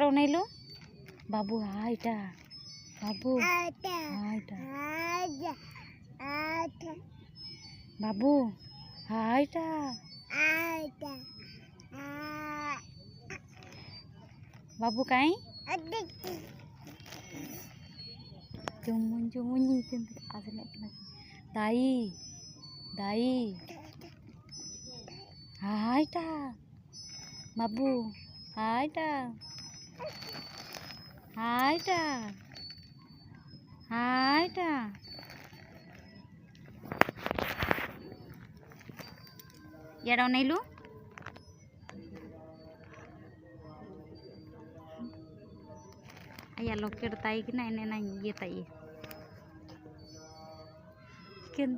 ఎప్పుడు నీళ్ళు బాబు హాయిట బాబు హాయిట బాబు హాయిట बाबू काई cumun cumun nyimpen asli dai dai hai ta babu hai ta hai ta hai ta ya dong nilu ayah loker tai kena ini nanya tai